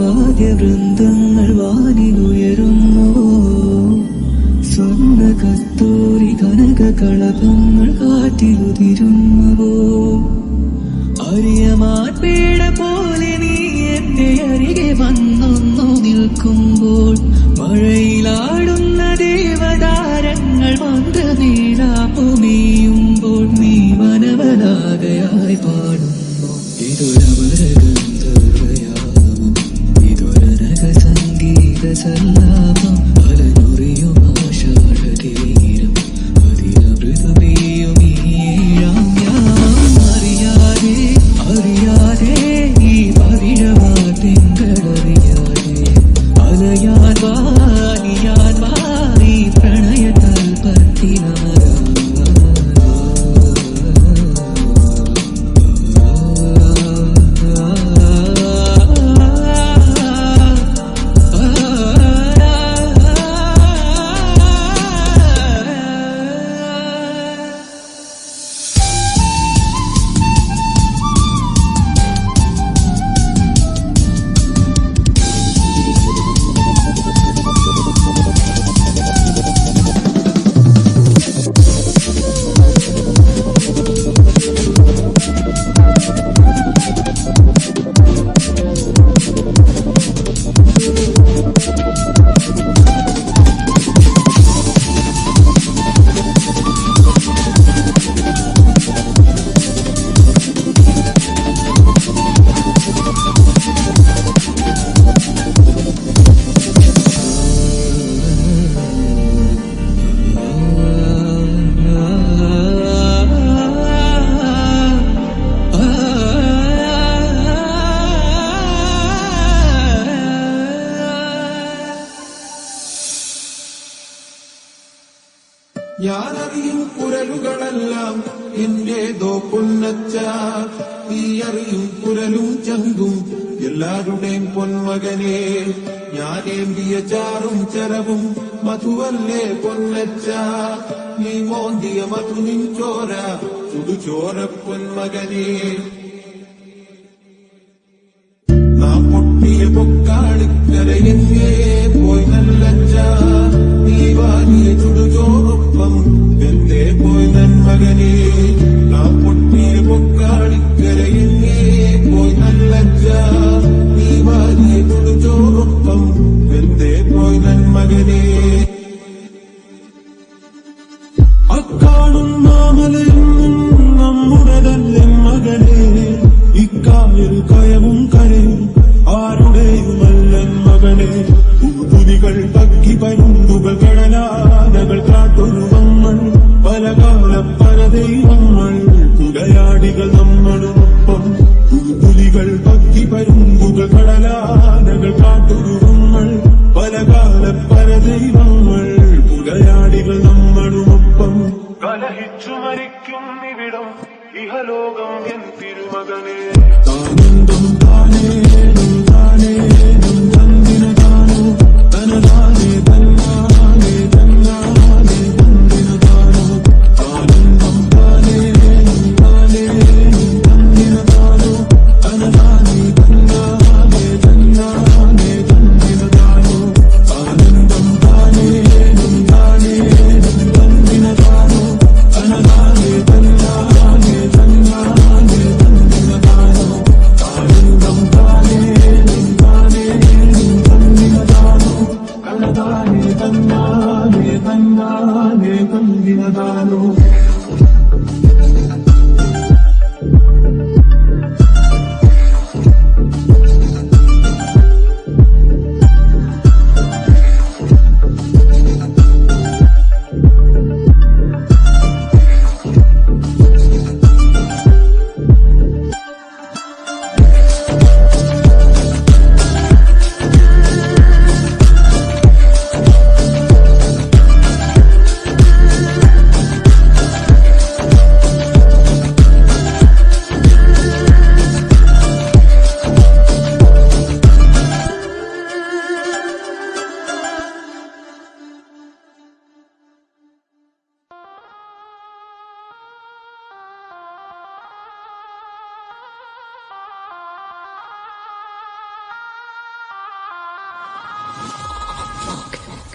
മൃദംഗാദിവാദ്യവൃന്ദങ്ങൾ വാനിലുയരുന്നു. സ്വർണ്ണ കസ്തൂരി കനക കളഭങ്ങൾ കാറ്റിലുതിരുന്നുവോ. അരിയമാൻപേട പോലെ നീ എന്റെ അരികെ വന്നൊന്നു നിൽക്കുമ്പോൾ മഴയിലാടുന്ന ദേവതാരങ്ങൾ മന്ത്രമേളാപ്പുമേയുമ്പോൾ നീ മനവലാകയായി പാടുന്നു. സംഗീത സല്ലാപം അലനുറിയും ആഷാഢതീരം അതിരമൃതമേയും ഈഴാം യാമം. അറിയാതെ അറിയാതെ ഈ പവിഴവാദ്യങ്ങളറിയാതെ അലയാൻ വാനിയാൻ വാ ഈ പ്രണയതൽപ്പത്തിനമരാ. ഞാനറിയും കുരലുകളെല്ലാം എന്റേതോ പൊന്നച്ച. നീ അറിയും കുരലും ചങ്കും എല്ലാരുടെയും പൊന്മകനെ. ഞാനേന്തിയ ചാറും ചെലവും മധുവല്ലേ പൊന്നച്ച. നീ മോന്തിയ മധു നിൻ ചോര ചുടുചോര പൊന്മകനെ. നാം പൊട്ടിയ പൊക്കാളിക്കരയെങ്ങേ പോയി നല്ലച്ച. നീ വാങ്ങിയ ചുടുചോറൊപ്പം എന്തേ പോയി നന്മകനെ. നാം പൊട്ടിയ പൊക്കാളിക്കരയെങ്ങേ പോയി നല്ലച്ച. നീ വാങ്ങിയ ചുടുചോറൊപ്പം എന്തേ പോയി നന്മകനെ. അക്കാണുന്ന മലയും നമ്മുടേതല്ലേ മകനെ.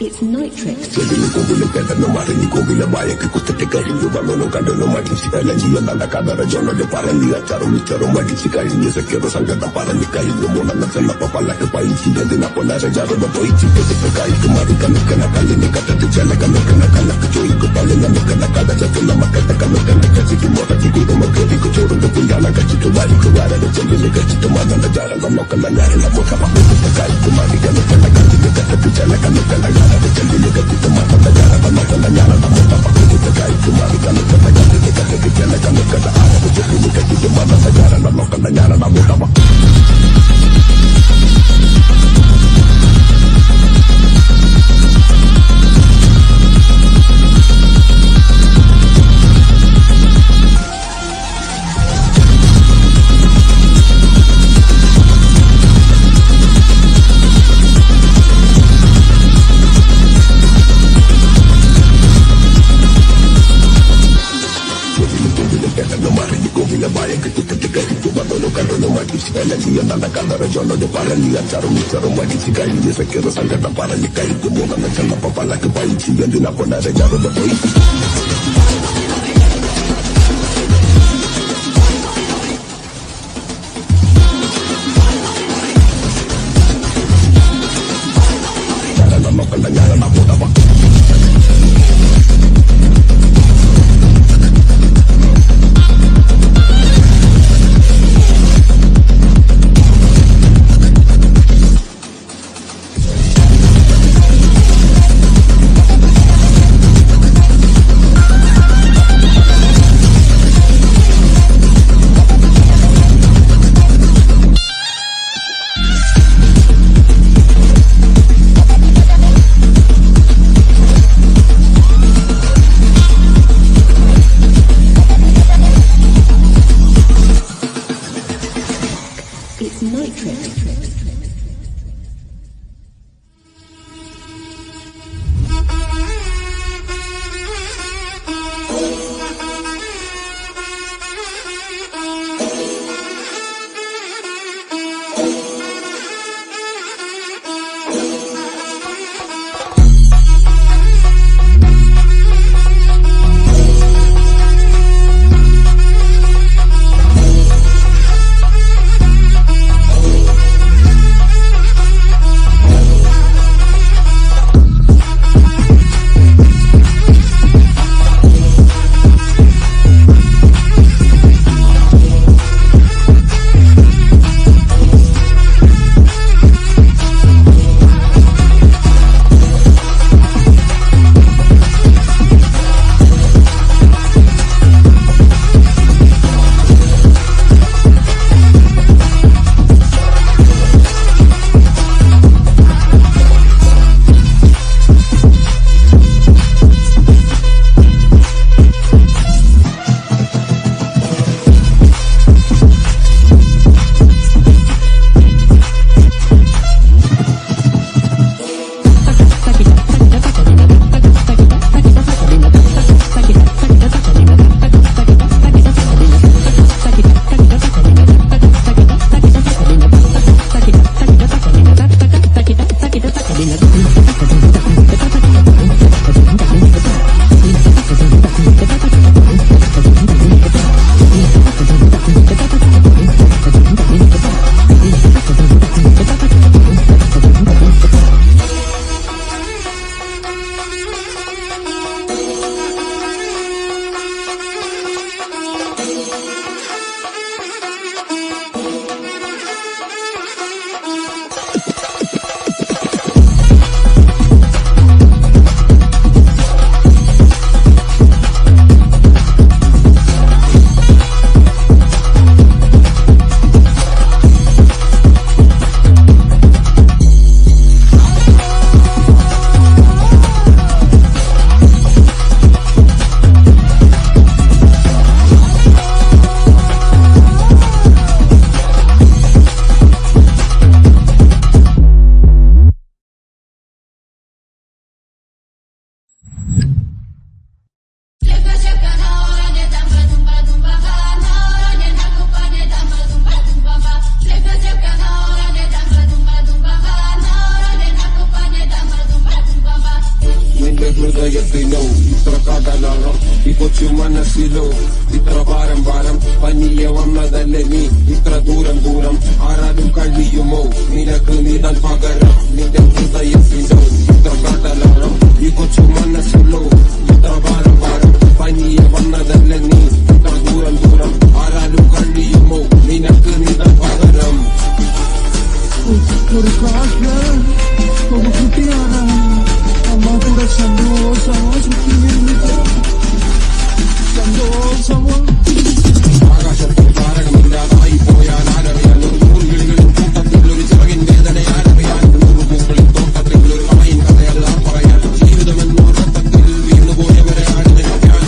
It's Nitrix. No matter ni kobila baya ke kutte kari yo ba no kado no mati sikala ji na la kadara jono de parali ataro mitaro mati sikali ni se kero sanga da parali kai no mona na sana papala ke pai si de na pona se jaro da poi si ke te kai ke mari kana kali ni kata te chala kana ke choi ko pale na kana kada cha na makata kana ka si mo ta ki ko ma ke ko choro de punya na ka chi to bari ko ara de chele ni ka chi to ma na jara no kana nyare na mo ka ma ko kai ko mari kana kali ni kata te chala kana de chele ni ka chi to ma na jara no kana nyare na mo ka ma ko kai ko mari kana kali ni kata te chala kana ara de chele ni ka chi to ma na jara no kana nyare na mo ka ma jono de parali ataro mitaro mati sikali ni se kero sanga da parali kai ko mona na chana papala ke pai si ya dina pona de jaro da poi It's Nitrix. മനസ്സിലോ ഇത്ര ഭാരം ഭാരം പനിയെ വന്നതല്ലേ നീ ഇത്ര ദൂരം ദൂരം ആരാലും കഴിയുമോ നിനക്ക് നീടാൻ പകരം നിന്റെ ഹൃദയത്തിലോ ഇത്ര കാട്ടലാണോ ഈ കൊച്ചു മനസ്സിലോ ഇത്ര ഭാരം ഭാരം പനിയെ വന്നതല്ലേ നീ ഇത്ര ദൂരം ദൂരം ആരാലും കഴിയുമോ നിനക്ക് നീടാൻ പകരം ഒരു കാറ്റ് ഒരു കുട്ടിയാണ് അമ്മ കൂടെ സന്തോഷമോ സുഖിയിരുന്നിട്ട് സന്തോഷമോ ആകാശത്തിൽ താരകമില്ലാതായി പോയാൽ ആരറിയാൻ നൂറുകിളികളിൽ കൂട്ടത്തിൽ ഒരു ചിറകിൻ വേദന ആരറിയാൻ നൂറ് പൂക്കളിൽ തോട്ടത്തിൽ ഒരു കളയിൻ കഥയത് ആ പറയാൻ ജീവിതമെന്നോ രക്തത്തിൽ വീണുപോയവരെ ആടി നിൽക്കാൻ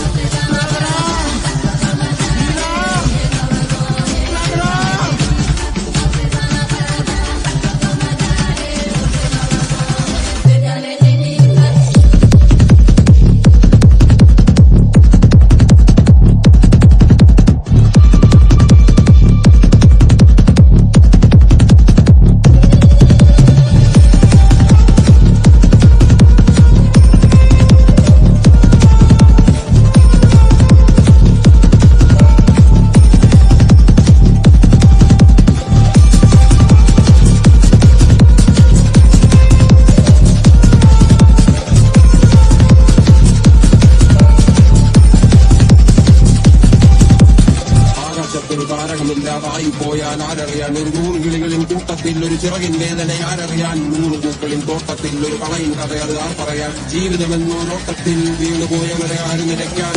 താരകമില്ലാതായി പോയാൽ ആരറിയാൻ ഒരു നൂറുകിളികളിൻ കൂട്ടത്തിൽ ഒരു ചിറകിൻ വേദന ആരറിയാൻ നൂറ് പൂക്കളിൻ തോട്ടത്തിൽ ഒരു കളയിൻ കഥയത് ആർ പറയാൻ ജീവിതമെന്നോ നോട്ടത്തിൽ വീണുപോയവരെ ആര് നിരക്കാൻ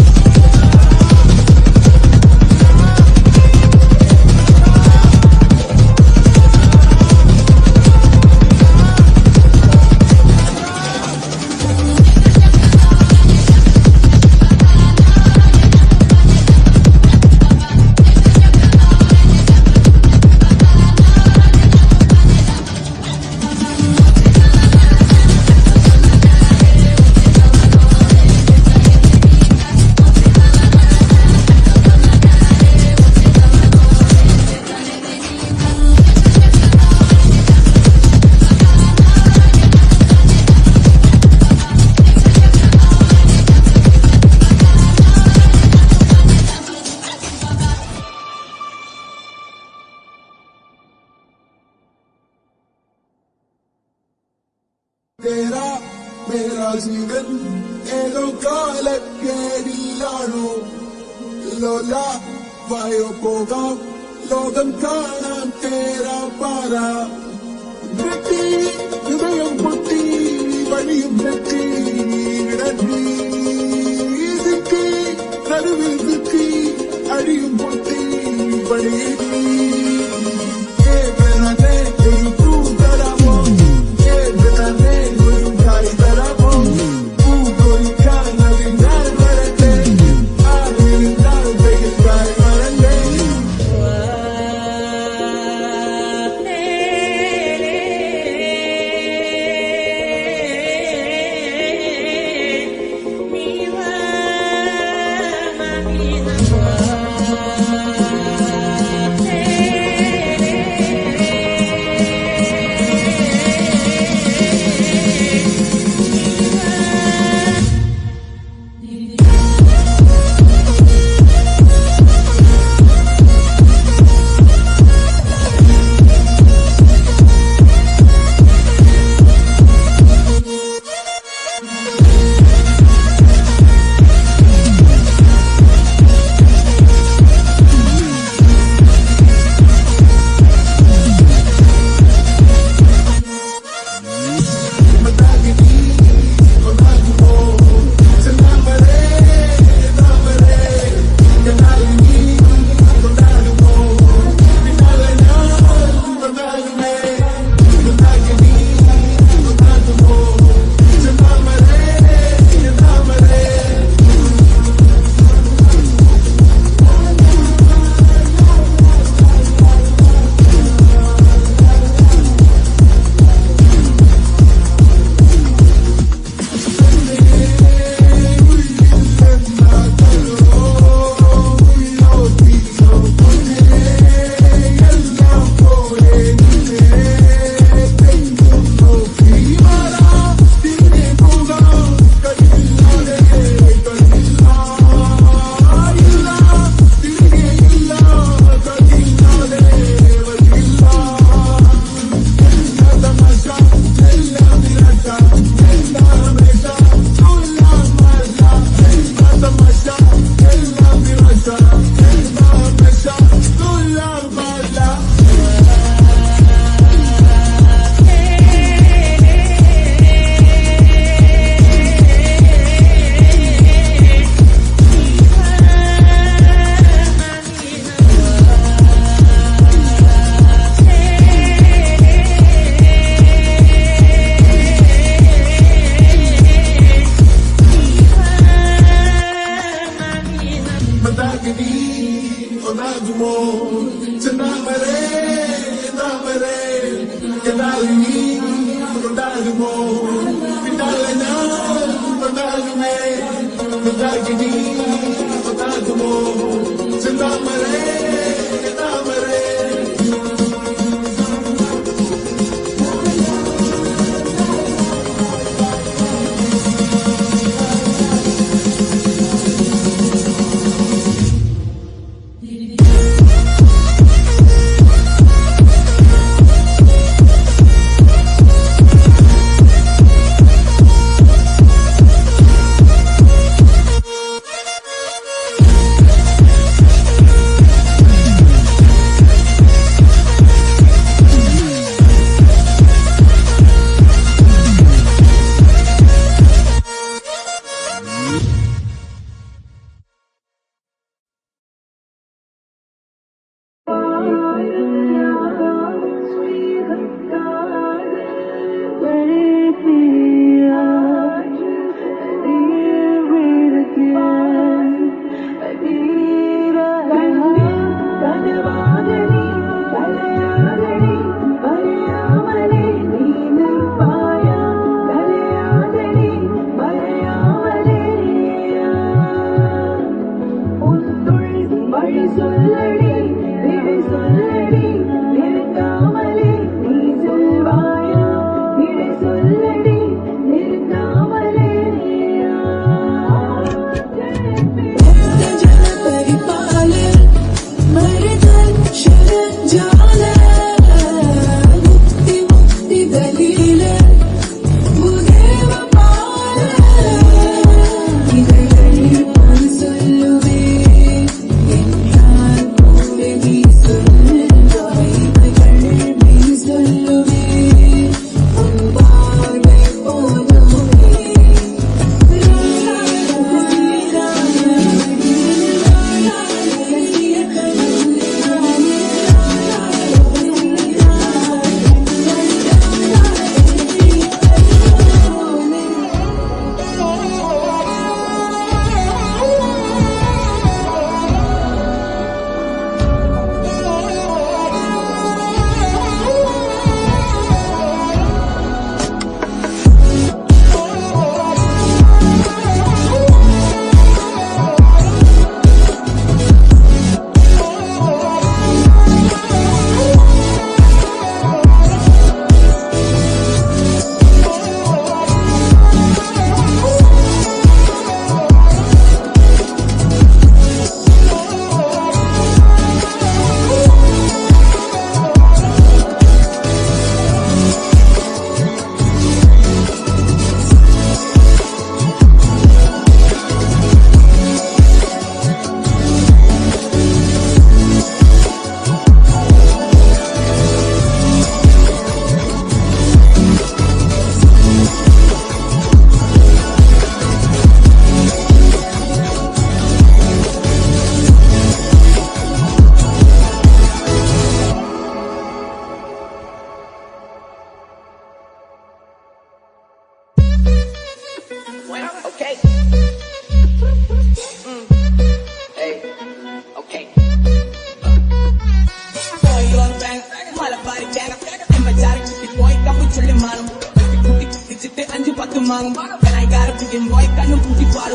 तेरा मेरा जीवन ഏതോ കാലക്കേടിയിലാണോ ലോല വായോ പോകാം ലോകം കാണാൻ തേരാ പാറ വെട്ടി ഹൃദയം പൊട്ടി വഴിയും വെട്ടി ഇടത്തി സിക്കി നടുവിൽ സിക്കി അടിയും പൊട്ടി വഴിയിൽ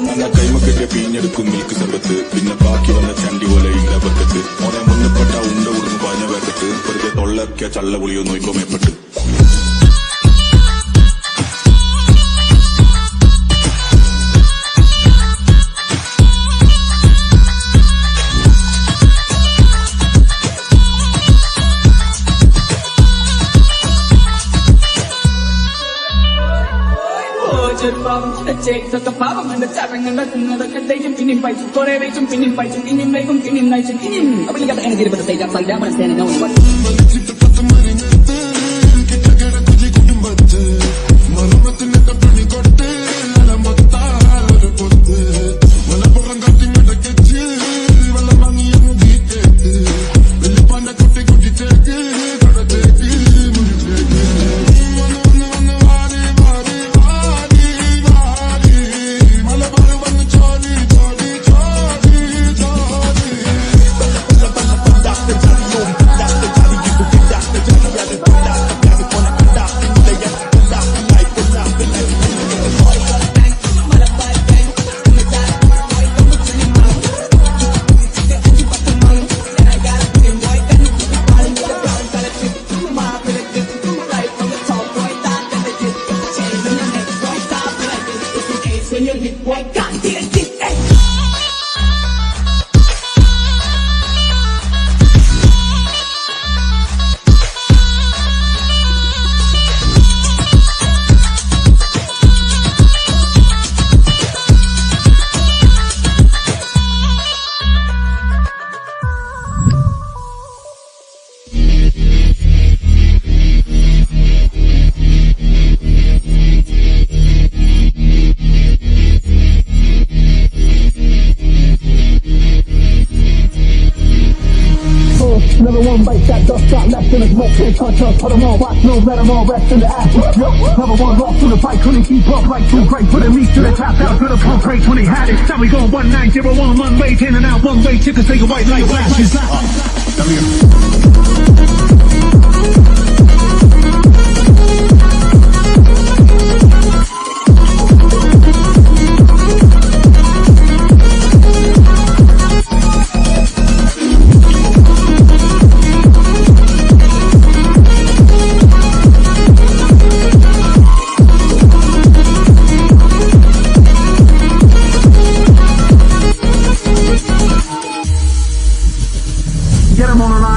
നല്ല കൈമ കെട്ടിയ പിഞ്ഞെടുക്കും മിൽക്ക് സർബത്ത് പിന്നെ ബാക്കി വന്ന ചണ്ടി പോലെ ഇല്ല ബക്കത്ത് ഓനെ മുന്നപ്പെട്ട ഉണ്ട ഉടുന്ന് പാഞ്ഞ വേക്കത്ത് വെറുതെ തൊള്ളക്കിയ ചള്ള പുളിയോ നോയിക്കോ മേപ്പെട്ട് Check the problem and the tapping and the contagion, pinning bites, correlation, pinning bites, pinning bacon, pinning nights, and pinning. I really got the energy to put the stage upside down when I'm standing on what. Another one bite, that dust got left in the smoke. Can't touch us, put them all, watch no, let them all rest in the ash. Another one lost to the fight, couldn't keep up like too great. Put him east to the top, out to the pump rate when he had it. Now we going 1901, one way, in and out, one way, chicken, say your white light flashes.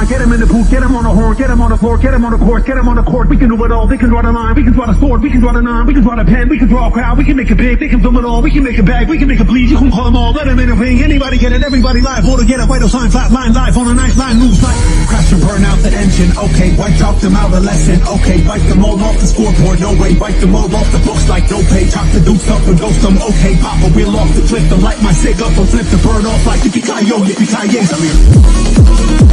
Get him in the booth, get him on the horn, get him on the floor, get him on the court, get him on the court. We can do it all. We can draw the line, we can draw the sword, we can draw the nine, we can draw the pen, we can draw a crowd, we can make it big, they can film it all, we can make it bag, we can make it bleed. You can call them all, let them in the ring. Anybody get it, everybody live. Hold to get a vital sign, flat line live on a nice line, moves like crash and burn out the engine. Okay, wipe out them out a lesson. Okay, wipe them all off the scoreboard. No way, wipe them all off the books like no pay. Chop the dukes up and ghost them. Okay, pop a wheel off the cliff, them light my cig up and flip the burn off like yippee-ki-yo, yippee-ki-yay. I'm here.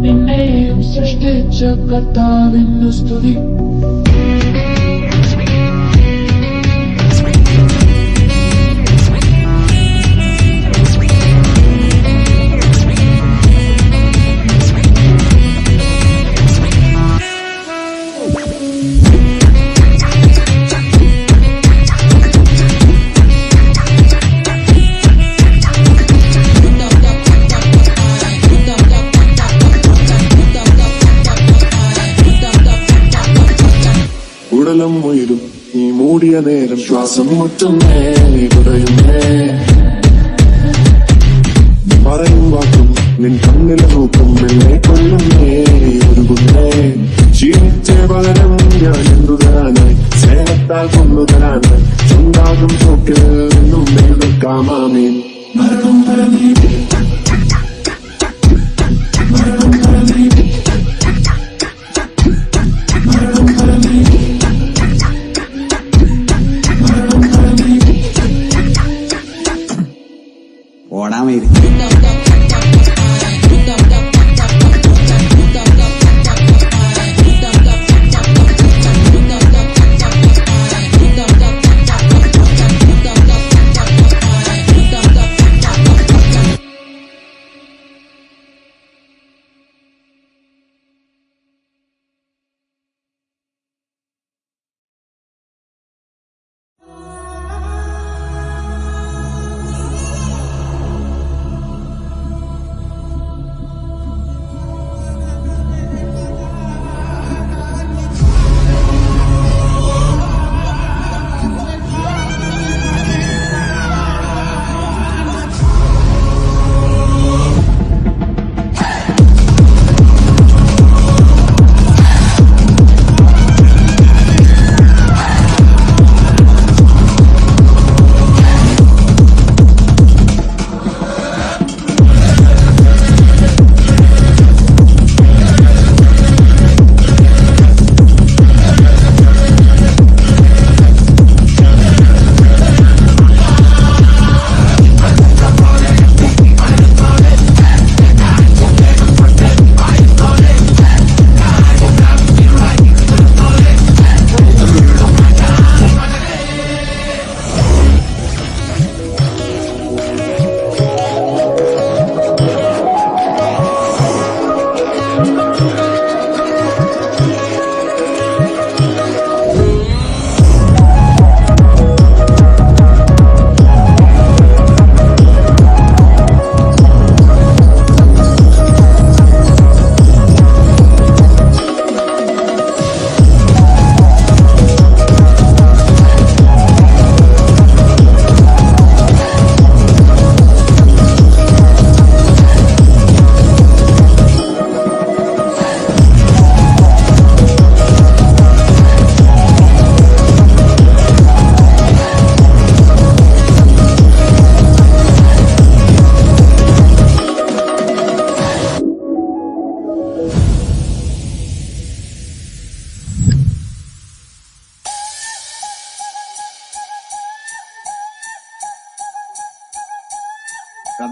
നിന്നെയും സൃഷ്ടിച്ച കർത്താവിന് സ്തുതി. നേരം ശ്വാസം മുറ്റുന്നേ കുറയുന്നേ പറയും വാക്കും നിൻ കണ്ണിലെ നോക്കും എന്നെ കൊല്ലുന്നേ ഒരുകുന്നേ ജീവിച്ച പകരം ഞാൻ എന്തു തരാനായി സ്നേഹത്താൽ കൊന്നു തരാനായി ചുണ്ടാകും ചോക്കിൽ നിന്നും എടുക്കാമാമീൻ ഓടാൻ വരും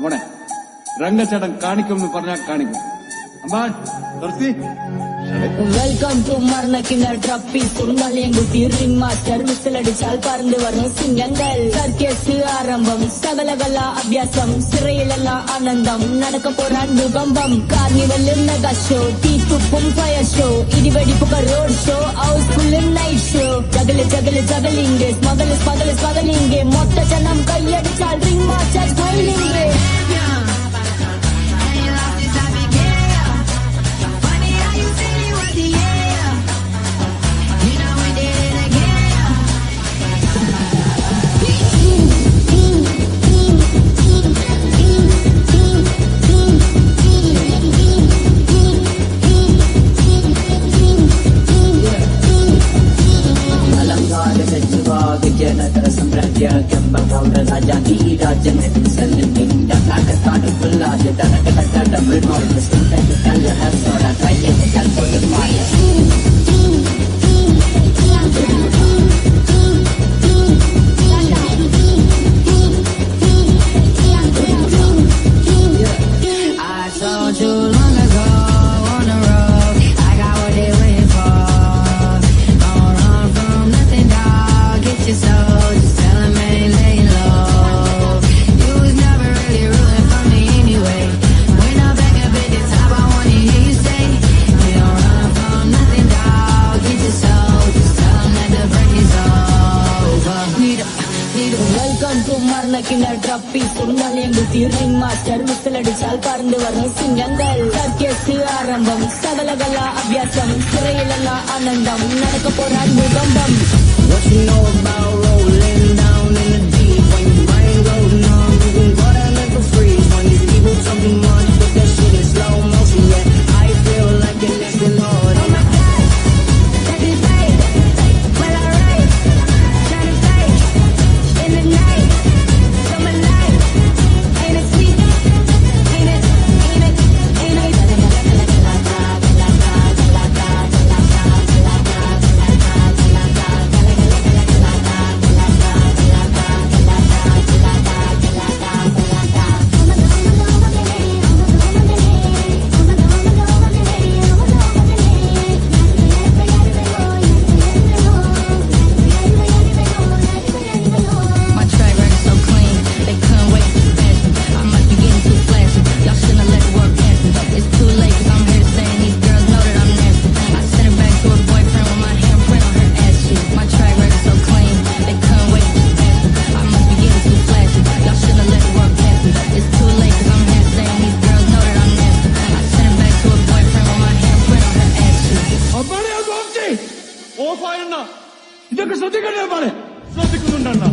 മോനെ രംഗച്ചടം കാണിക്കുമെന്ന് പറഞ്ഞാൽ കാണിക്കും അമ്പാൻ നിർത്തി വെൽക്കം ടു മരണക്കിണർ ട്രപ്പീസ് ഉണ്ടല്ലെങ്കിൽ റിംഗ് മാസ്റ്റർ വിസിലടിച്ചാൽ പറന്നു വരും സിംഗങ്ങൾ സർക്കസ് ആരംഭം സകലകല അഭ്യാസം സിറയിലല്ല ആനന്ദം നടക്ക പോരാൻ ഭൂകമ്പം കാർണിവൽ മെഗാ ഷോ തീത്തുപ്പും ഫയർ ഷോ ഇടിവെടിപ്പുക road show house full night show juggling smuggling മൊത്ത ജനം കൈയടിച്ചാൽ ring master smiling ring master വിസിലടിച്ചാൽ പറന്നു വരും സിംഗങ്ങൾ സർക്കസ് ആരംഭം സകലകല അഭ്യാസം സിറയിലല്ല ആനന്ദം നടക്ക പോരാൻ ഭൂകമ്പം What you know about rolling down in the deep? When your brain goes numb, you can go that mental freeze. When these people talk too much, put that shit in slow motion. Yeah, I feel like an astronaut. Oh my God, that is right. Well, alright, shine a light in the night. Summer light, ain't it sweet? Ain't it? Ain't it? Ain't it? My track record so clean, they couldn't wait to pass me. I must be getting too flashy. Y'all shouldn't have let the work pass me. It's too late 'cause I'm here to stay and these girls know that I'm nasty. I sent her back to her boyfriend with my handprint on her ass cheek. My track record so clean, they couldn't wait to pass me. I must be getting too flashy. Y'all shouldn't have let the work pass me. It's too late 'cause I'm here to stay and these girls know that I'm nasty. I sent her back to her boyfriend with my handprint on her ass cheek. അമ്പാനെ ഓഫായെന്ന ഇതൊക്കെ ശ്രദ്ധിക്കണ്ടേ അമ്പാനെ ശ്രദ്ധിക്കുന്നുണ്ടോ